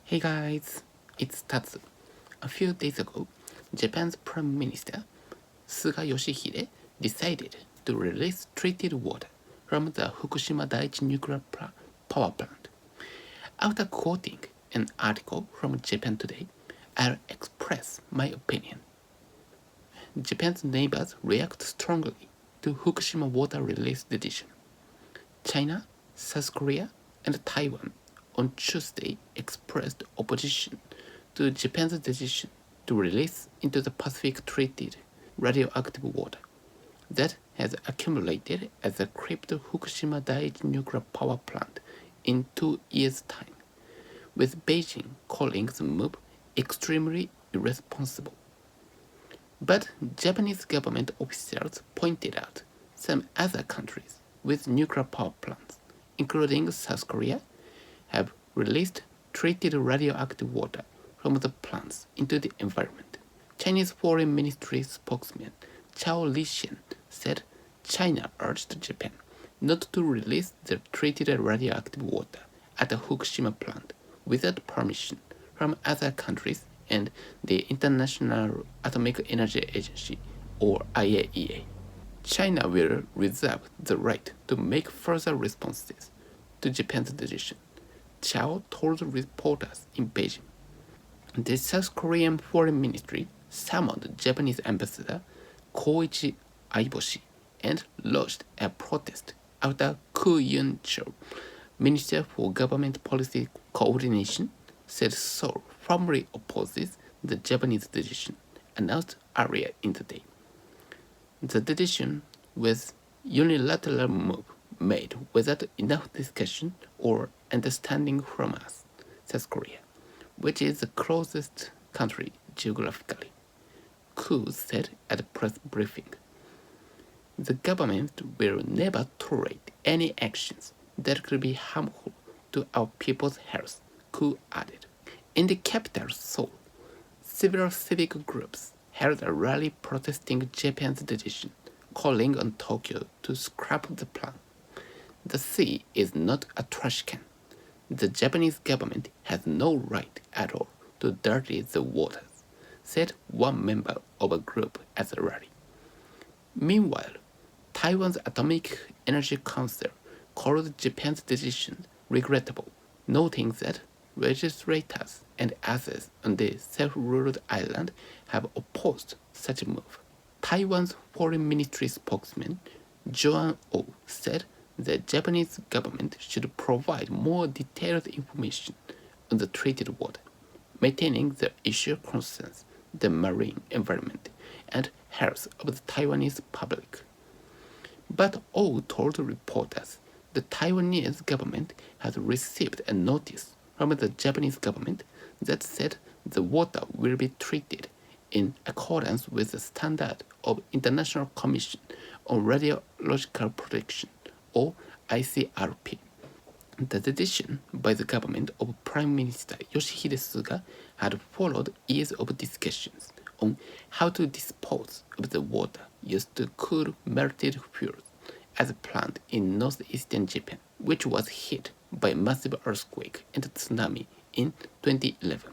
Hey guys, it's Tatsu. A few days ago, Japan's Prime Minister Suga Yoshihide decided to release treated water from the Fukushima Daiichi nuclear power plant. After quoting an article from Japan Today, I'll express my opinion. Japan's neighbors react strongly to Fukushima water release decision. China, South Korea, and Taiwan on Tuesday expressed opposition to Japan's decision to release into the Pacific treated radioactive water that has accumulated at the crypt Fukushima Daiichi nuclear power plant in 2 years' time, with Beijing calling the move extremely irresponsible. But Japanese government officials pointed out some other countries with nuclear power plants, including South Korea, have released treated radioactive water from the plants into the environment. Chinese Foreign Ministry spokesman Chao Lixian said China urged Japan not to release the treated radioactive water at the Fukushima plant without permission from other countries and the International Atomic Energy Agency, or IAEA. China will reserve the right to make further responses to Japan's decision, Chao told reporters in Beijing. The South Korean Foreign Ministry summoned Japanese Ambassador Koichi Aiboshi and lodged a protest after Koo Yun-chol, Minister for Government Policy Coordination, said Seoul firmly opposes the Japanese decision announced earlier in the day. The decision was unilateral move made without enough discussion or understanding from us, South Korea, which is the closest country geographically, Koo said at a press briefing. The government will never tolerate any actions that could be harmful to our people's health, Koo added. In the capital, Seoul, several civic groups held a rally protesting Japan's decision, calling on Tokyo to scrap the plan. The sea is not a trash can. The Japanese government has no right at all to dirty the waters, said one member of a group at the rally. Meanwhile, Taiwan's Atomic Energy Council called Japan's decision regrettable, noting that legislators and others on the self-ruled island have opposed such a move. Taiwan's Foreign Ministry spokesman Joan Oh said the Japanese government should provide more detailed information on the treated water, maintaining the issue concerns the marine environment and health of the Taiwanese public. But Oh told reporters the Taiwanese government has received a notice from the Japanese government that said the water will be treated in accordance with the standard of International Commission on Radiological Protection, or ICRP. The decision by the government of Prime Minister Yoshihide Suga had followed years of discussions on how to dispose of the water used to cool melted fuels at a plant in northeastern Japan, which was hit by a massive earthquake and tsunami in 2011.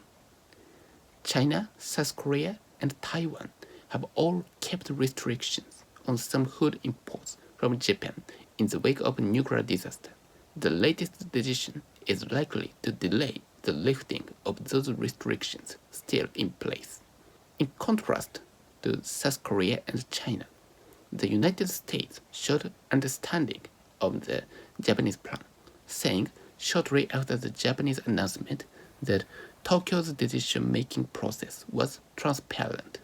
China, South Korea, and Taiwan have all kept restrictions on some food imports from Japan in the wake of a nuclear disaster. The latest decision is likely to delay the lifting of those restrictions still in place. In contrast to South Korea and China, the United States showed understanding of the Japanese plan, saying shortly after the Japanese announcement that Tokyo's decision-making process was transparent.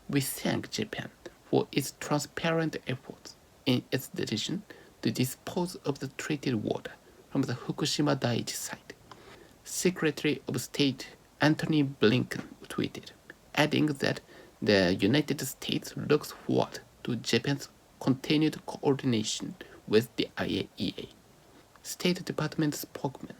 We thank Japan for its transparent efforts in its decision to dispose of the treated water from the Fukushima Daiichi site, Secretary of State Antony Blinken tweeted, adding that the United States looks forward to Japan's continued coordination with the IAEA. State Department spokesman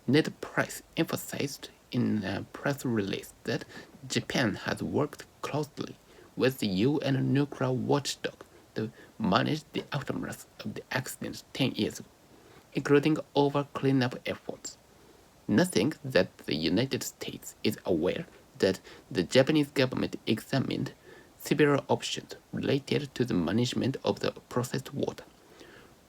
Ned Price emphasized in a press release that Japan has worked closely with the UN nuclear watchdog to manage the aftermath of the accident 10 years ago, including over cleanup efforts. Nothing that the United States is aware that the Japanese government examined several options related to the management of the processed water.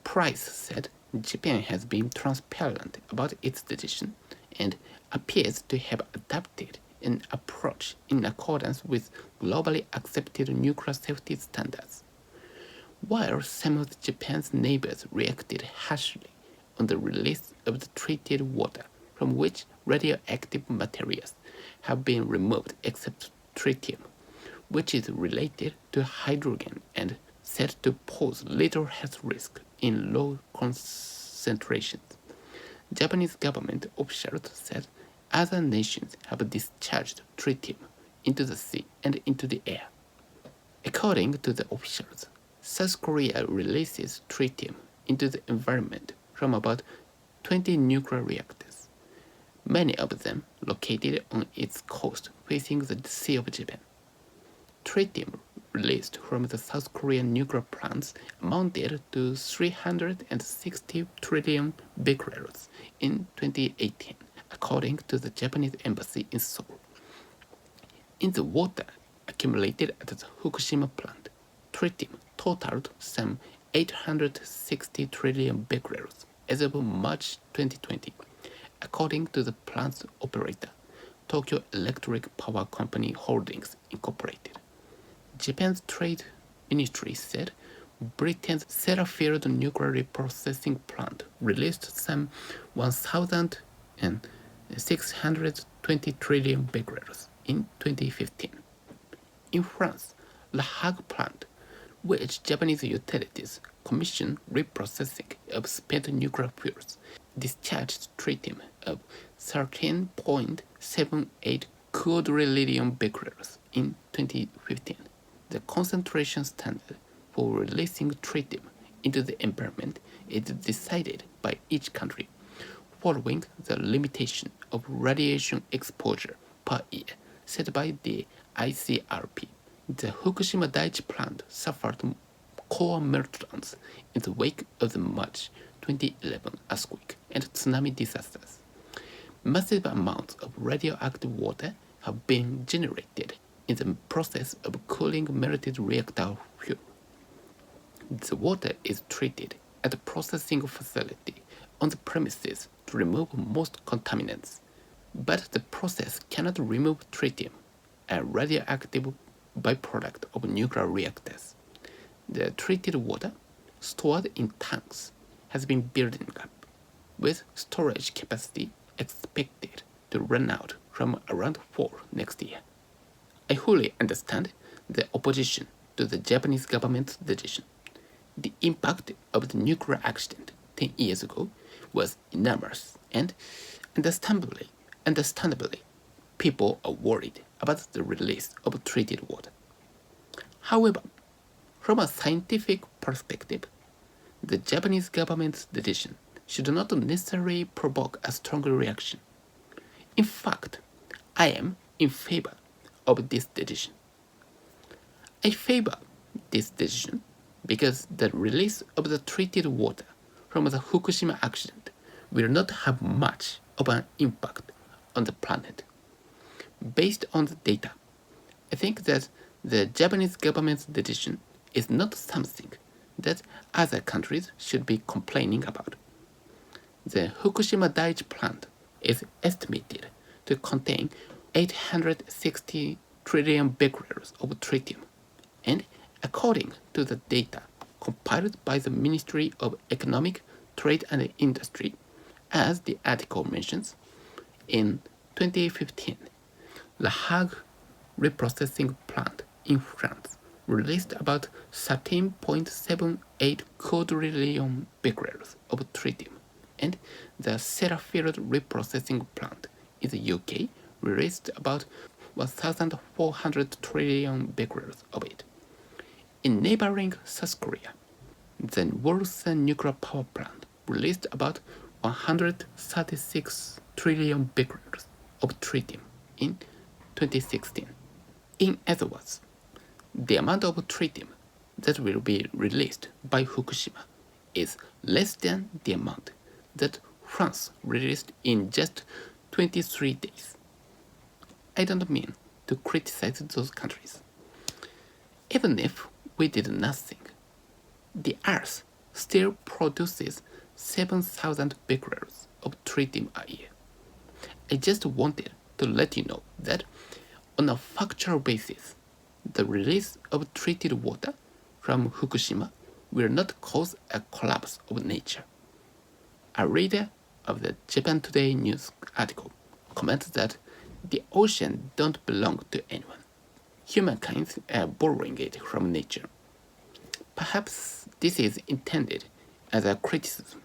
Price said Japan has been transparent about its decision and appears to have adopted an approach in accordance with globally accepted nuclear safety standards. While some of Japan's neighbors reacted harshly on the release of the treated water from which radioactive materials have been removed except tritium, which is related to hydrogen and said to pose little health risk in low concentrations. Japanese government officials said other nations have discharged tritium into the sea and into the air. According to the officials, South Korea releases tritium into the environment from about 20 nuclear reactors, many of them located on its coast facing the Sea of Japan. Tritium released from the South Korean nuclear plants amounted to 360 trillion becquerels in 2018, according to the Japanese embassy in Seoul. In the water accumulated at the Fukushima plant, tritium totaled some 860 trillion becquerels as of March 2020, according to the plant's operator, Tokyo Electric Power Company Holdings Incorporated. Japan's trade ministry said Britain's Sellafield nuclear reprocessing plant released some 1,620 trillion becquerels in 2015. In France, La Hague plant, which Japanese utilities commission reprocessing of spent nuclear fuels, discharged tritium of 13.78 quadrillion becquerels in 2015. The concentration standard for releasing tritium into the environment is decided by each country, following the limitation of radiation exposure per year set by the ICRP. The Fukushima Daiichi plant suffered core meltdowns in the wake of the March 2011 earthquake and tsunami disasters. Massive amounts of radioactive water have been generated in the process of cooling melted reactor fuel. The water is treated at a processing facility on the premises to remove most contaminants, but the process cannot remove tritium, a radioactive byproduct of nuclear reactors. The treated water, stored in tanks, has been building up, with storage capacity expected to run out from around 4 next year. I fully understand the opposition to the Japanese government's decision. The impact of the nuclear accident 10 years ago was enormous, and understandably, people are worried about the release of treated water. However, from a scientific perspective, the Japanese government's decision should not necessarily provoke a strong reaction. In fact, I am in favor of this decision. I favor this decision because the release of the treated water from the Fukushima accident will not have much of an impact on the planet. Based on the data, I think that the Japanese government's decision is not something that other countries should be complaining about. The Fukushima Daiichi plant is estimated to contain 860 trillion becquerels of tritium, and according to the data compiled by the Ministry of Economic, Trade and Industry, as the article mentions, in 2015, La Hague reprocessing plant in France released about 13.78 quadrillion becquerels of tritium, and the Sellafield reprocessing plant in the UK released about 1,400 trillion becquerels of it. In neighboring South Korea, the Warsaw Nuclear Power Plant released about 136 trillion becquerels of tritium in 2016. In other words, the amount of tritium that will be released by Fukushima is less than the amount that France released in just 23 days. I don't mean to criticize those countries. Even if we did nothing, the Earth still produces 7,000 becquerels of tritium a year. I just wanted to let you know that on a factual basis, the release of treated water from Fukushima will not cause a collapse of nature. A reader of the Japan Today news article comments that the ocean don't belong to anyone. Humankind are borrowing it from nature. Perhaps this is intended as a criticism,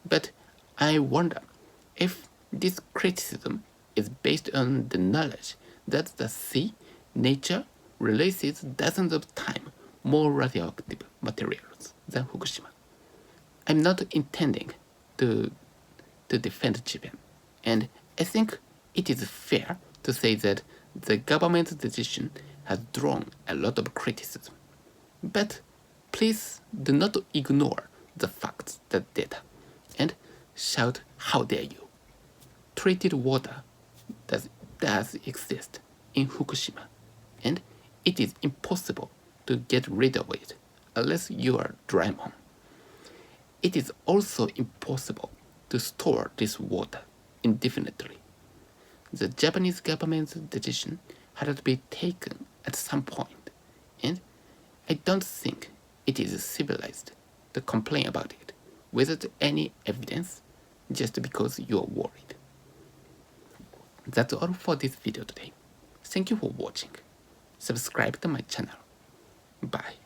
but I wonder if this criticism is based on the knowledge that the sea, nature, releases dozens of times more radioactive materials than Fukushima. I'm not intending to defend Japan, and I think it is fair to say that the government's decision has drawn a lot of criticism. But please do not ignore the facts, the data, and shout, "How dare you!" Treated water does exist in Fukushima, and it is impossible to get rid of it unless you are Doraemon. It is also impossible to store this water indefinitely. The Japanese government's decision had to be taken at some point, and I don't think it is civilized to complain about it without any evidence just because you are worried. That's all for this video today. Thank you for watching. Subscribe to my channel. Bye.